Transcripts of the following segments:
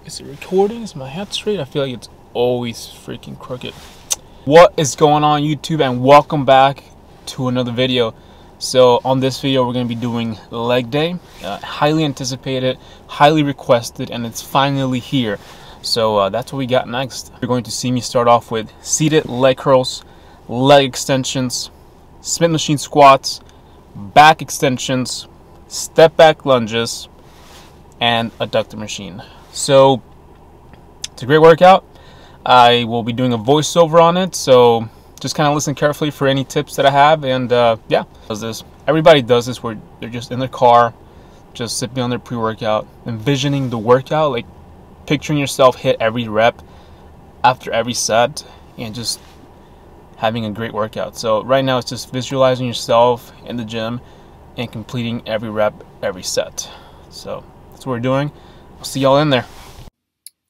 Is it recording? Is my head straight? I feel like it's always freaking crooked. What is going on, YouTube, and welcome back to another video. So on this video we're going to be doing leg day, highly anticipated, highly requested, and it's finally here. So that's what we got next. You're going to see me start off with seated leg curls, leg extensions, Smith machine squats, back extensions, step back lunges, and adductor machine. So it's a great workout. I will be doing a voiceover on it, so just kind of listen carefully for any tips that I have. And yeah, everybody does this where they're just in their car, just sipping on their pre-workout, envisioning the workout, like picturing yourself hit every rep after every set, and just having a great workout. So right now it's just visualizing yourself in the gym and completing every rep, every set. So that's what we're doing. I'll see y'all in there.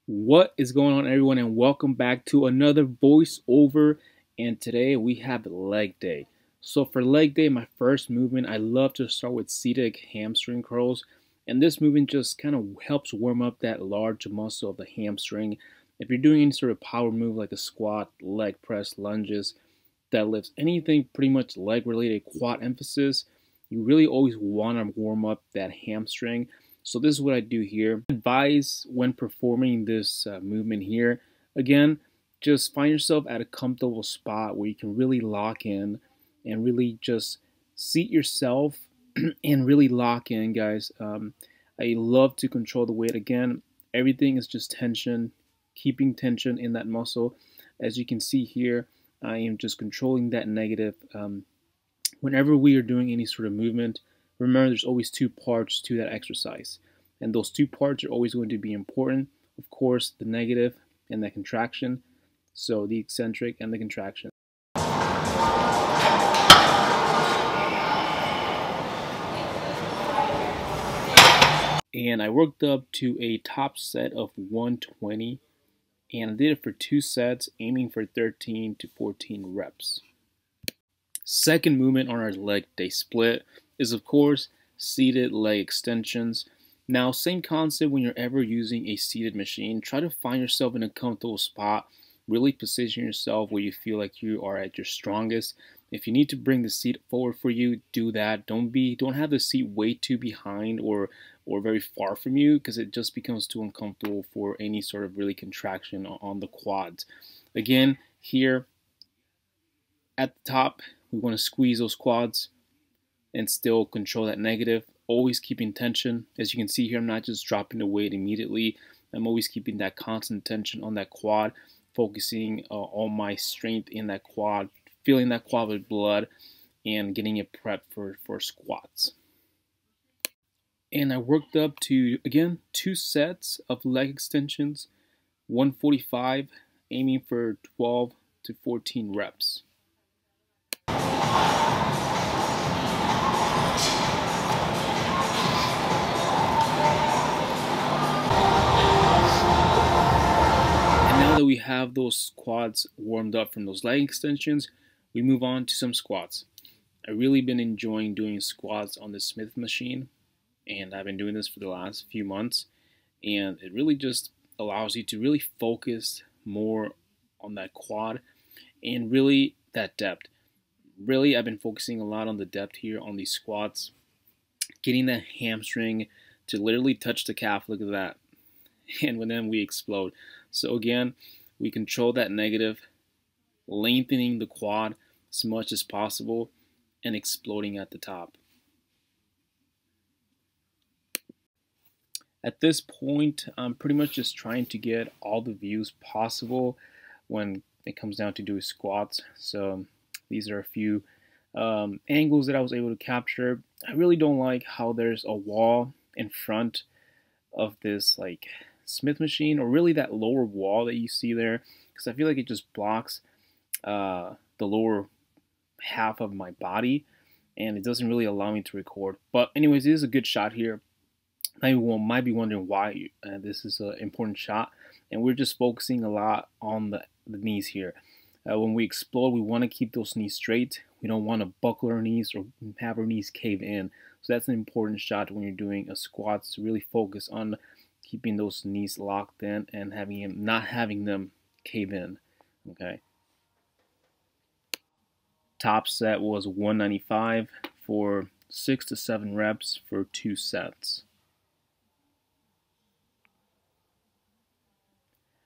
What is going on, everyone, and welcome back to another voiceover. And today we have leg day. So for leg day, my first movement, I love to start with seated hamstring curls. And this movement just kind of helps warm up that large muscle of the hamstring. If you're doing any sort of power move like a squat, leg press, lunges, deadlifts, anything pretty much leg related, quad emphasis, you really always want to warm up that hamstring. So this is what I do here. Advise when performing this movement here. Again, just find yourself at a comfortable spot where you can really lock in and really just seat yourself and really lock in, guys. I love to control the weight. Again, everything is just tension, keeping tension in that muscle. As you can see here, I am just controlling that negative. Whenever we are doing any sort of movement, remember there's always two parts to that exercise. And those two parts are always going to be important. Of course, the negative and the contraction. So the eccentric and the contraction. And I worked up to a top set of 120. And I did it for 2 sets, aiming for 13 to 14 reps. Second movement on our leg day split is, of course, seated leg extensions. Now, same concept when you're ever using a seated machine. Try to find yourself in a comfortable spot. Really position yourself where you feel like you are at your strongest. If you need to bring the seat forward for you, do that. Don't have the seat way too behind or very far from you, because it just becomes too uncomfortable for any sort of really contraction on the quads. Again, here at the top, we want to squeeze those quads and still control that negative. Always keeping tension. As you can see here, I'm not just dropping the weight immediately. I'm always keeping that constant tension on that quad, focusing all my strength in that quad, filling that quad with blood, and getting it prepped for squats. And I worked up to, again, 2 sets of leg extensions, 145, aiming for 12 to 14 reps. Now that we have those quads warmed up from those leg extensions, we move on to some squats. I've really been enjoying doing squats on the Smith machine, and I've been doing this for the last few months, and it really just allows you to really focus more on that quad and really that depth. Really, I've been focusing a lot on the depth here on these squats, getting that hamstring to literally touch the calf. Look at that. And then we explode. So again, we control that negative, lengthening the quad as much as possible and exploding at the top. At this point, I'm pretty much just trying to get all the views possible when it comes down to doing squats. So these are a few angles that I was able to capture. I really don't like how there's a wall in front of this like Smith machine, or really that lower wall that you see there, because I feel like it just blocks the lower half of my body, and it doesn't really allow me to record. But anyways, it is a good shot here. You might be wondering why this is an important shot, and we're just focusing a lot on the knees here. When we explode, we want to keep those knees straight. We don't want to buckle our knees or have our knees cave in. So that's an important shot when you're doing a squat, to really focus on keeping those knees locked in and not having them cave in. Okay. Top set was 195 for 6 to 7 reps for 2 sets.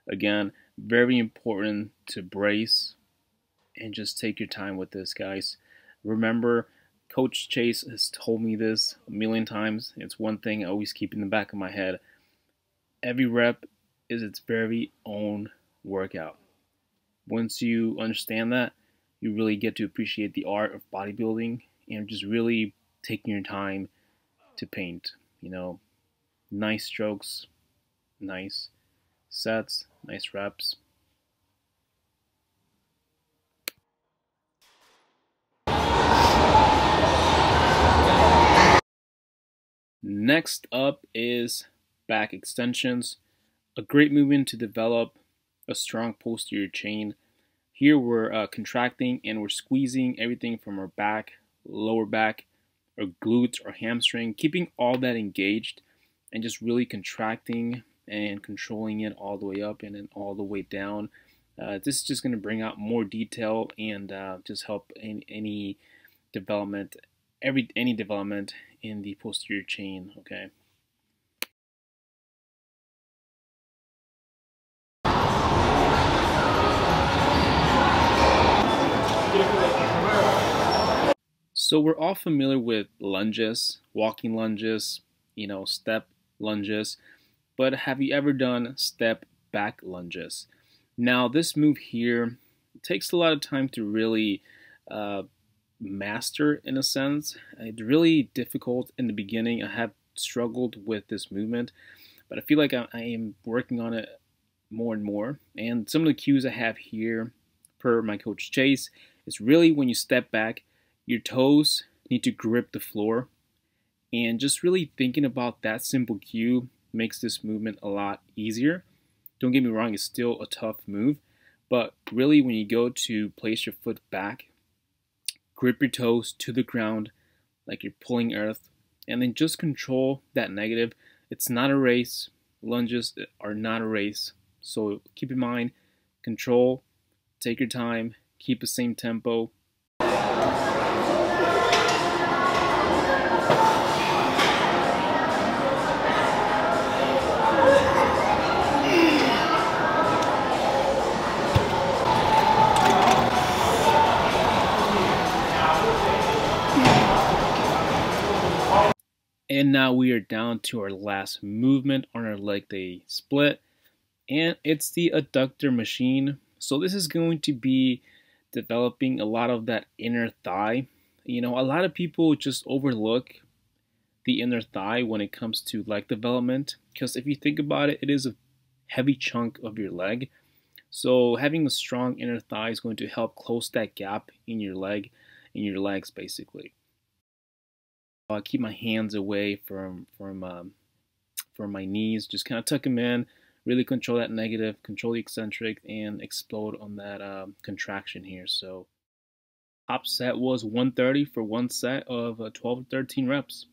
Again, very important to brace and just take your time with this, guys. Remember, Coach Chase has told me this a million times. It's one thing I always keep in the back of my head. Every rep is its very own workout. Once you understand that, you really get to appreciate the art of bodybuilding and just really taking your time to paint. You know, nice strokes, nice sets, nice reps. Next up is back extensions. A great movement to develop a strong posterior chain. Here we're contracting and we're squeezing everything from our back, lower back, our glutes, our hamstring, keeping all that engaged and just really contracting and controlling it all the way up and then all the way down. This is just going to bring out more detail and just help in any development, any development in the posterior chain. Okay. So we're all familiar with lunges, walking lunges, step lunges, but have you ever done step back lunges? Now this move here takes a lot of time to really master, in a sense. It's really difficult in the beginning. I have struggled with this movement, but I feel like I am working on it more and more. And some of the cues I have here, per my coach Chase, is really when you step back, your toes need to grip the floor. And just really thinking about that simple cue makes this movement a lot easier. Don't get me wrong, it's still a tough move, but really when you go to place your foot back, grip your toes to the ground like you're pulling earth, and then just control that negative. It's not a race. Lunges are not a race. So keep in mind, control, take your time, keep the same tempo. And now we are down to our last movement on our leg day split, and it's the adductor machine. So this is going to be developing a lot of that inner thigh. A lot of people just overlook the inner thigh when it comes to leg development, because if you think about it, it is a heavy chunk of your leg. So having a strong inner thigh is going to help close that gap in your legs basically. Keep my hands away from my knees. Just kind of tuck them in. Really control that negative, control the eccentric, and explode on that contraction here. So top set was 130 for one set of 12 to 13 reps.